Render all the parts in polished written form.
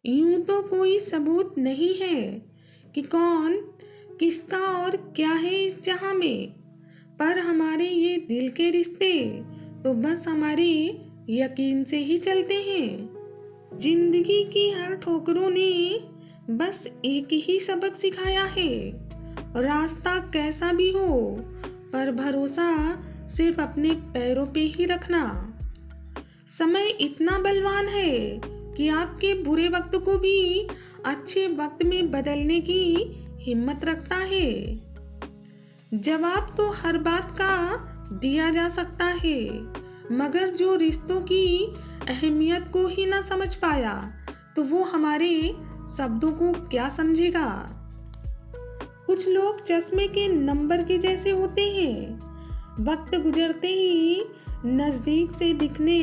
यूं तो कोई सबूत नहीं है कि कौन किसका और क्या है इस जहां में, पर हमारे ये दिल के रिश्ते तो बस हमारे यकीन से ही चलते हैं। जिंदगी की हर ठोकरों ने बस एक ही सबक सिखाया है, रास्ता कैसा भी हो पर भरोसा सिर्फ अपने पैरों पे ही रखना। समय इतना बलवान है कि आपके बुरे वक्त को भी अच्छे वक्त में बदलने की हिम्मत रखता है। जवाब तो हर बात का दिया जा सकता है, मगर जो रिश्तों की अहमियत को ही ना समझ पाया तो वो हमारे शब्दों को क्या समझेगा। कुछ लोग चश्मे के नंबर के जैसे होते हैं, वक्त गुजरते ही नजदीक से दिखने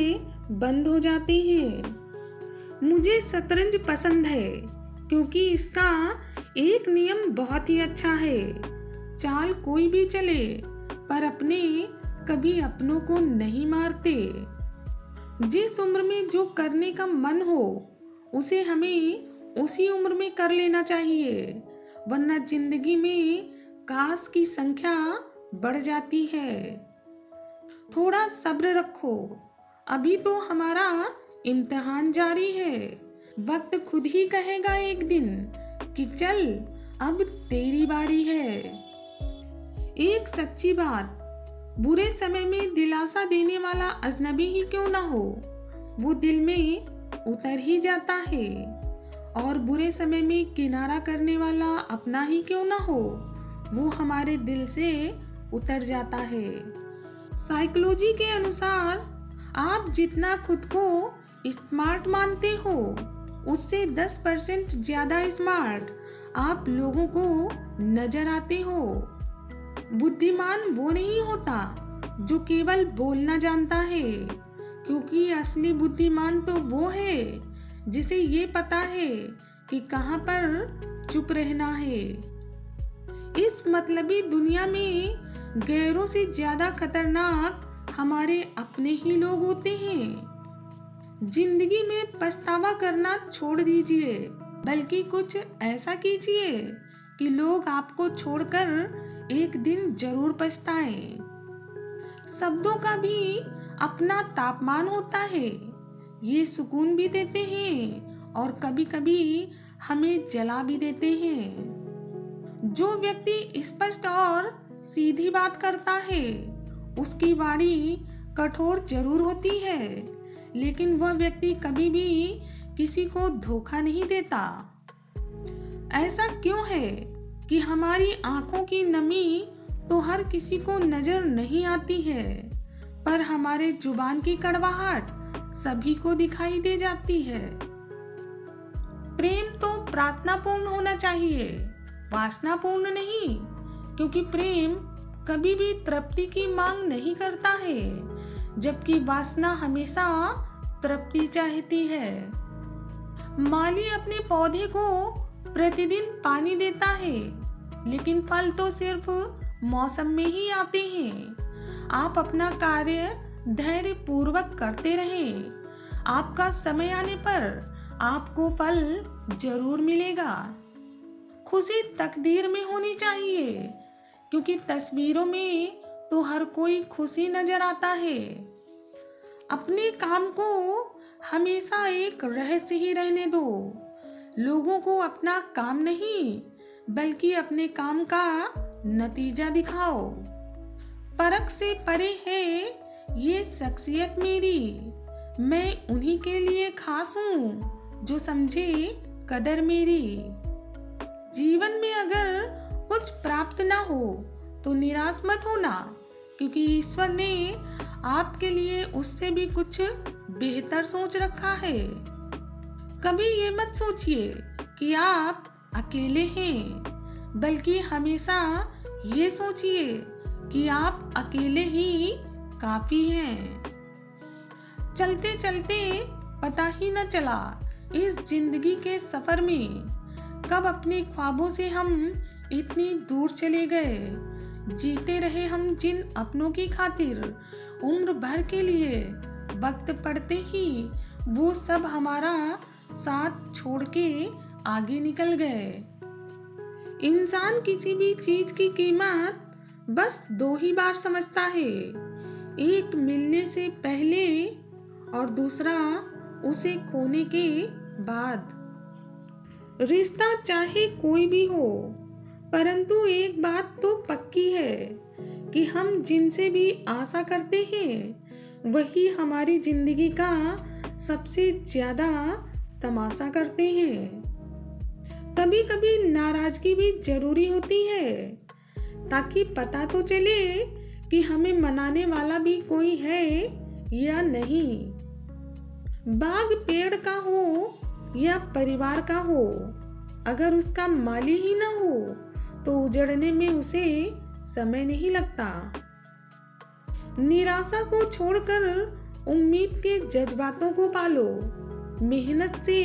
बंद हो जाते हैं। मुझे शतरंज पसंद है क्योंकि इसका एक नियम बहुत ही अच्छा है, चाल कोई भी चले पर अपने कभी अपनों को नहीं मारते। जिस उम्र में जो करने का मन हो उसे हमें उसी उम्र में कर लेना चाहिए, वरना जिंदगी में काश की संख्या बढ़ जाती है। थोड़ा सब्र रखो, अभी तो हमारा इम्तिहान जारी है। वक्त खुद ही कहेगा एक दिन कि चल अब तेरी बारी है। एक सच्ची बात, बुरे समय में दिलासा देने वाला अजनबी ही क्यों ना हो, वो दिल में उतर ही जाता है, और बुरे समय में किनारा करने वाला अपना ही क्यों ना हो, वो हमारे दिल से उतर जाता है। साइकोलॉजी के अनुसार आप जितना खुद को स्मार्ट मानते हो उससे 10% ज्यादा स्मार्ट आप लोगों को नजर आते हो। बुद्धिमान वो नहीं होता जो केवल बोलना जानता है, क्योंकि असली बुद्धिमान तो वो है जिसे ये पता है कि कहाँ पर चुप रहना है। इस मतलबी दुनिया में गैरों से ज्यादा खतरनाक हमारे अपने ही लोग होते हैं। जिंदगी में पछतावा करना छोड़ दीजिए, बल्कि कुछ ऐसा कीजिए कि लोग आपको छोड़कर एक दिन जरूर पछताएं। शब्दों का भी अपना तापमान होता है, ये सुकून भी देते हैं और कभी कभी हमें जला भी देते हैं। जो व्यक्ति स्पष्ट और सीधी बात करता है उसकी वाणी कठोर जरूर होती है, लेकिन वह व्यक्ति कभी भी किसी को धोखा नहीं देता। ऐसा क्यों है कि हमारी आंखों की नमी तो हर किसी को नजर नहीं आती है, पर हमारे जुबान की कड़वाहट सभी को दिखाई दे जाती है। प्रेम तो प्रार्थनापूर्ण होना चाहिए, वासनापूर्ण नहीं, क्योंकि प्रेम कभी भी तृप्ति की मांग नहीं करता है, जबकि वासना हमेशा तृप्ति चाहती है। माली अपने पौधे को प्रतिदिन पानी देता है, लेकिन फल तो सिर्फ मौसम में ही आते हैं। आप अपना कार्य धैर्य पूर्वक करते रहें, आपका समय आने पर आपको फल जरूर मिलेगा। खुशी तकदीर में होनी चाहिए, क्योंकि तस्वीरों में तो हर कोई खुशी नजर आता है। अपने काम को हमेशा एक रहस्य ही रहने दो। लोगों को अपना काम नहीं बल्कि अपने काम का नतीजा दिखाओ। परख से परे है ये शख्सियत मेरी, मैं उन्हीं के लिए खास हूँ जो समझे कदर मेरी। जीवन में अगर कुछ प्राप्त ना हो तो निराश मत होना, क्योंकि ईश्वर ने आपके लिए उससे भी कुछ बेहतर सोच रखा है। कभी ये मत सोचिए कि आप अकेले हैं, बल्कि हमेशा ये सोचिए कि आप अकेले ही काफी हैं। चलते चलते पता ही न चला इस जिंदगी के सफर में कब अपने ख्वाबों से हम इतनी दूर चले गए। जीते रहे हम जिन अपनों की खातिर उम्र भर के लिए, वक्त पड़ते ही वो सब हमारा साथ छोड़ के आगे निकल गए। इंसान किसी भी चीज की कीमत बस 2 ही बार समझता है, एक मिलने से पहले और दूसरा उसे खोने के बाद। रिश्ता चाहे कोई भी हो, परंतु एक बात तो पक्की है कि हम जिनसे भी आशा करते हैं वही हमारी जिंदगी का सबसे ज्यादा तमाशा करते हैं। कभी कभी नाराजगी भी जरूरी होती है, ताकि पता तो चले कि हमें मनाने वाला भी कोई है या नहीं। बाग पेड़ का हो या परिवार का हो, अगर उसका माली ही ना हो तो उजड़ने में उसे समय नहीं लगता। निराशा को छोड़कर उम्मीद के जज्बातों को पालो। मेहनत से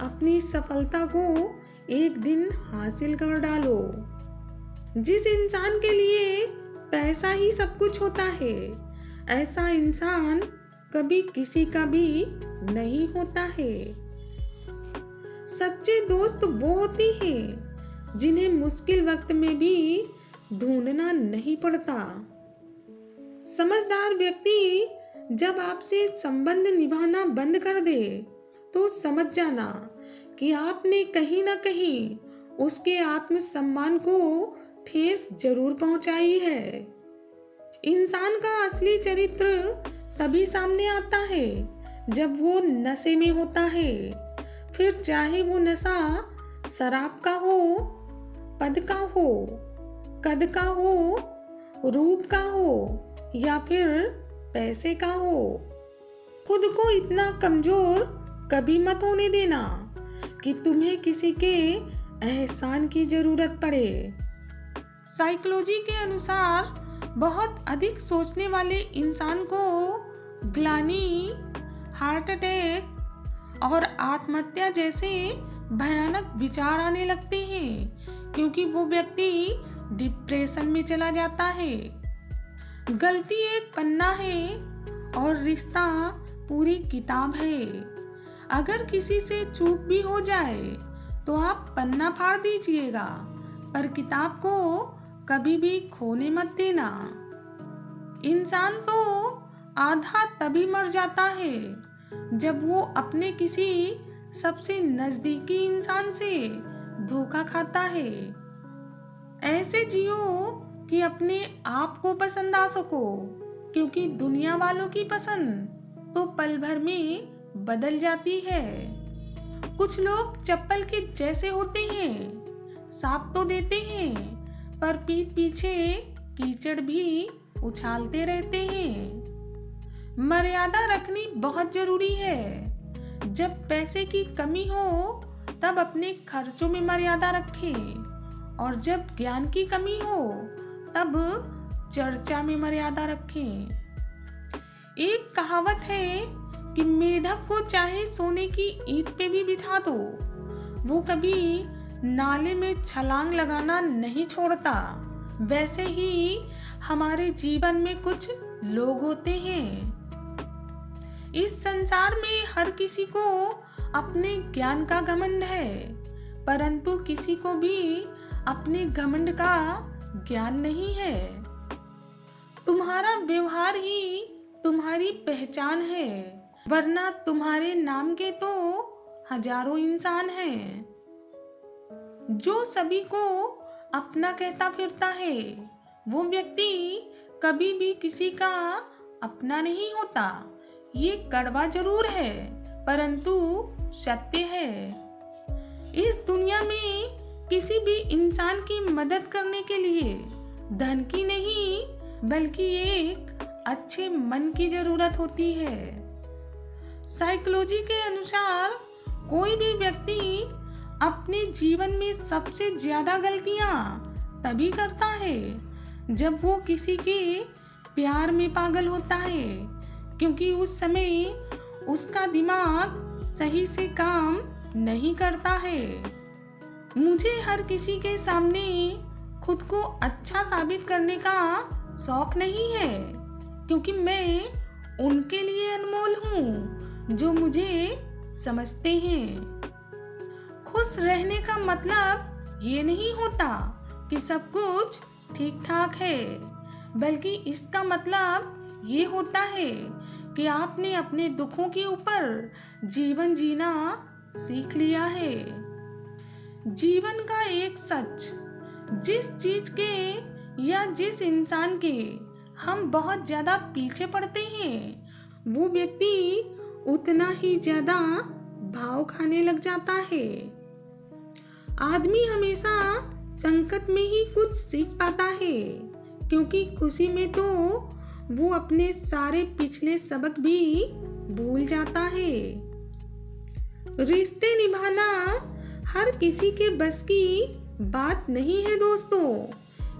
अपनी सफलता को एक दिन हासिल कर डालो। जिस इंसान के लिए पैसा ही सब कुछ होता है, ऐसा इंसान कभी किसी का भी नहीं होता है। सच्चे दोस्त वो होते हैं जिन्हें मुश्किल वक्त में भी ढूंढना नहीं पड़ता। समझदार व्यक्ति जब आपसे संबंध निभाना बंद कर दे तो समझ जाना कि आपने कहीं ना कहीं उसके आत्मसम्मान को ठेस जरूर पहुंचाई है। इंसान का असली चरित्र तभी सामने आता है जब वो नशे में होता है, फिर चाहे वो नशा शराब का हो, पद का हो, कद का हो, रूप का हो या फिर पैसे का हो। खुद को इतना कमजोर कभी मत होने देना कि तुम्हें किसी के एहसान की जरूरत पड़े। साइकोलॉजी के अनुसार बहुत अधिक सोचने वाले इंसान को ग्लानि, हार्ट अटैक और आत्महत्या जैसे भयानक विचार आने लगते हैं, क्योंकि वो व्यक्ति डिप्रेशन में चला जाता है। गलती एक पन्ना है और रिश्ता पूरी किताब है। अगर किसी से चूक भी हो जाए तो आप पन्ना फाड़ दीजिएगा, पर किताब को कभी भी खोने मत देना। इंसान तो आधा तभी मर जाता है जब वो अपने किसी सबसे नजदीकी इंसान से धोखा खाता है। ऐसे जियो कि अपने आप को पसंद आ सको, क्योंकि दुनिया वालों की पसंद तो पल भर में बदल जाती है। कुछ लोग चप्पल के जैसे होते हैं, साथ तो देते हैं पर पीठ पीछे कीचड़ भी उछालते रहते हैं। मर्यादा रखनी बहुत जरूरी है। जब पैसे की कमी हो तब अपने खर्चों में मर्यादा रखें, और जब ज्ञान की कमी हो तब चर्चा में मर्यादा रखें। एक कहावत है कि मेढक को चाहे सोने की ईंट पे भी बिठा दो, वो कभी नाले में छलांग लगाना नहीं छोड़ता। वैसे ही हमारे जीवन में कुछ लोग होते हैं। इस संसार में हर किसी को अपने ज्ञान का घमंड है, परंतु किसी को भी अपने घमंड का ज्ञान नहीं है। तुम्हारा व्यवहार ही तुम्हारी पहचान है, वरना तुम्हारे नाम के तो हजारों इंसान हैं। जो सभी को अपना कहता फिरता है वो व्यक्ति कभी भी किसी का अपना नहीं होता। ये कड़वा जरूर है, परंतु सत्य है। इस दुनिया में किसी भी इंसान की मदद करने के लिए धन की नहीं, बल्कि एक अच्छे मन की जरूरत होती है। साइकोलॉजी के अनुसार कोई भी व्यक्ति अपने जीवन में सबसे ज्यादा गलतियां तभी करता है जब वो किसी के प्यार में पागल होता है, क्योंकि उस समय उसका दिमाग सही से काम नहीं करता है। मुझे हर किसी के सामने खुद को अच्छा साबित करने का शौक नहीं है, क्योंकि मैं उनके लिए अनमोल हूँ जो मुझे समझते हैं। खुश रहने का मतलब ये नहीं होता कि सब कुछ ठीक ठाक है, बल्कि इसका मतलब ये होता है कि आपने अपने दुखों के ऊपर जीवन जीना सीख लिया है। जीवन का एक सच, जिस चीज के या जिस इंसान के हम बहुत ज्यादा पीछे पड़ते हैं, वो व्यक्ति उतना ही ज्यादा भाव खाने लग जाता है। आदमी हमेशा संकट में ही कुछ सीख पाता है, क्योंकि खुशी में तो वो अपने सारे पिछले सबक भी भूल जाता है। रिश्ते निभाना हर किसी के बस की बात नहीं है दोस्तों,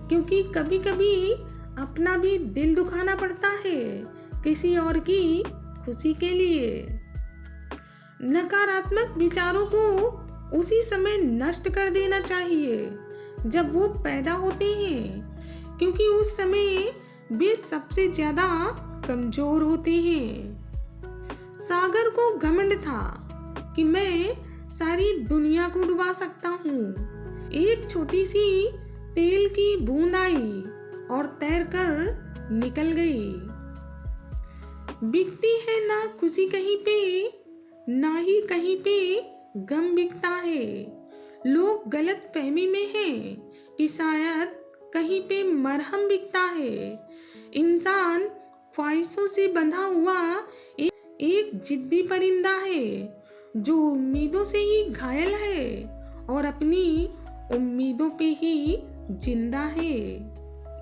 क्योंकि कभी कभी अपना भी दिल दुखाना पड़ता है किसी और की खुशी के लिए। नकारात्मक विचारों को उसी समय नष्ट कर देना चाहिए जब वो पैदा होते हैं, क्योंकि उस समय वे सबसे ज्यादा कमजोर होते हैं। सागर को घमंड था कि मैं सारी दुनिया को डुबा सकता हूँ। एक छोटी सी तेल की बूंद आई और तैरकर निकल गई। बिकती है ना खुशी कहीं पे, ना ही कहीं पे गम बिकता है। लोग गलत फहमी में हैं कि शायद कहीं पे मरहम बिकता है। इंसान ख्वाहिशों से बंधा हुआ एक जिद्दी परिंदा है जो उम्मीदों से ही घायल है और अपनी उम्मीदों पे ही जिंदा है।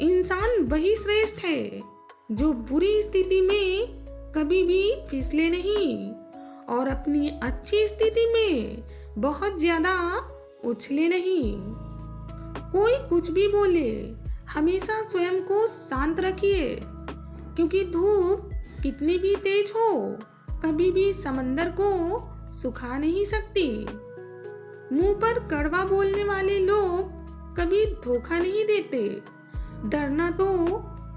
इंसान वही श्रेष्ठ है जो बुरी स्थिति में कभी भी फिसले नहीं और अपनी अच्छी स्थिति में बहुत ज्यादा उछले नहीं। कोई कुछ भी बोले, हमेशा स्वयं को शांत रखिए, क्योंकि धूप कितनी भी तेज हो कभी भी समंदर को सुखा नहीं सकती। मुंह पर कड़वा बोलने वाले लोग कभी धोखा नहीं देते। डरना तो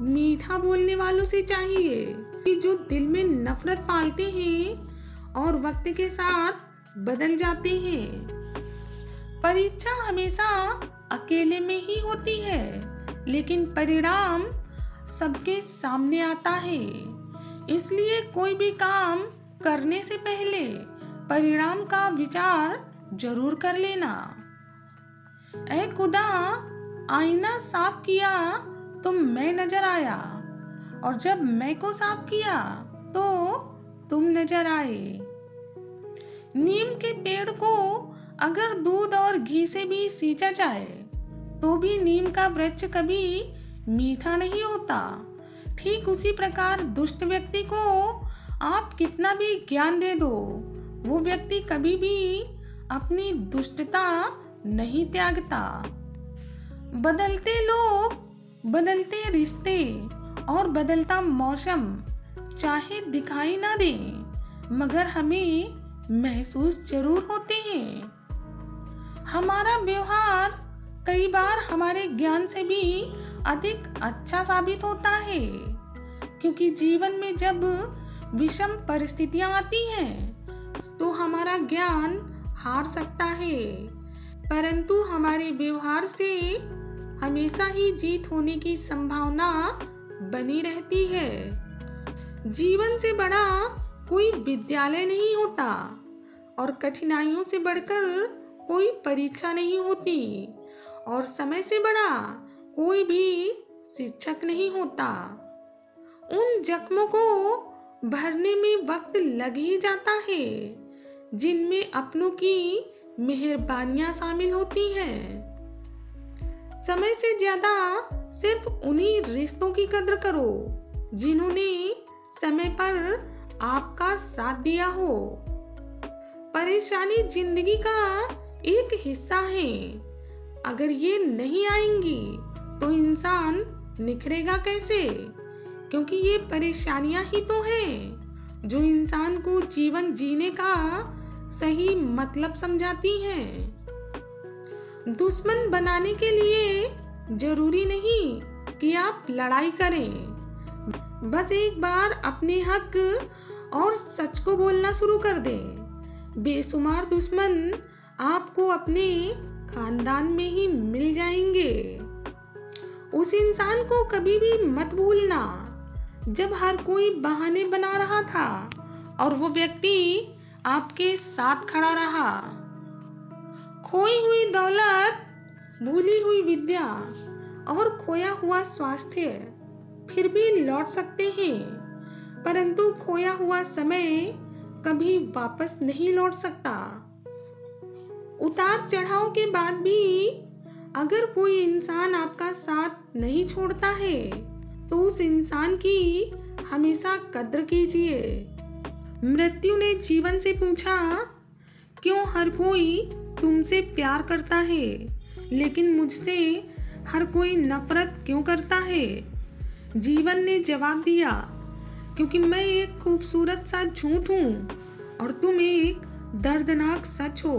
मीठा बोलने वालों से चाहिए कि जो दिल में नफरत पालते हैं और वक्त के साथ बदल जाते हैं। परीक्षा हमेशा अकेले में ही होती है, लेकिन परिणाम सबके सामने आता है। इसलिए कोई भी काम करने से पहले परिणाम का विचार जरूर कर लेना। ऐ खुदा, आईना साफ किया तो मैं नजर आया, और जब मैं को साफ किया तो तुम नजर आए। नीम के पेड़ को अगर दूध और घी से भी सींचा जाए तो भी नीम का वृक्ष कभी मीठा नहीं होता। ठीक उसी प्रकार दुष्ट व्यक्ति को आप कितना भी ज्ञान दे दो, वो व्यक्ति कभी भी अपनी दुष्टता नहीं त्यागता। बदलते लोग, बदलते रिश्ते और बदलता मौसम चाहे दिखाई ना दे, मगर हमें महसूस जरूर होते हैं। हमारा व्यवहार कई बार हमारे ज्ञान से भी अधिक अच्छा साबित होता है, क्योंकि जीवन में जब विषम परिस्थितियां आती हैं तो हमारा ज्ञान हार सकता है, परंतु हमारे व्यवहार से हमेशा ही जीत होने की संभावना बनी रहती है। जीवन से बड़ा कोई विद्यालय नहीं होता और कठिनाइयों से बढ़कर कोई परीक्षा नहीं होती, और समय से बड़ा कोई भी शिक्षक नहीं होता। उन जख्मों को भरने में वक्त लग ही जाता है जिनमें अपनों की मेहरबानियां शामिल होती हैं। समय से ज्यादा सिर्फ उन्हीं रिश्तों की कद्र करो जिन्होंने समय पर आपका साथ दिया हो। परेशानी जिंदगी का एक हिस्सा है। अगर ये नहीं आएंगी तो इंसान निखरेगा कैसे? क्योंकि ये परेशानियां ही तो हैं जो इंसान को जीवन जीने का सही मतलब समझाती हैं। दुश्मन बनाने के लिए जरूरी नहीं कि आप लड़ाई करें, बस एक बार अपने हक और सच को बोलना शुरू कर दें। बेशुमार दुश्मन आपको अपने खानदान में ही मिल जाएंगे। उस इंसान को कभी भी मत भूलना जब हर कोई बहाने बना रहा था और वो व्यक्ति आपके साथ खड़ा रहा। खोई हुई दौलत, भूली हुई विद्या और खोया हुआ स्वास्थ्य फिर भी लौट सकते हैं, परंतु खोया हुआ समय कभी वापस नहीं लौट सकता। उतार चढ़ाव के बाद भी अगर कोई इंसान आपका साथ नहीं छोड़ता है तो उस इंसान की हमेशा कद्र कीजिए। मृत्यु ने जीवन से पूछा, क्यों हर कोई तुमसे प्यार करता है लेकिन मुझसे हर कोई नफरत क्यों करता है? जीवन ने जवाब दिया, क्योंकि मैं एक खूबसूरत सा झूठ हूँ और तुम एक दर्दनाक सच हो।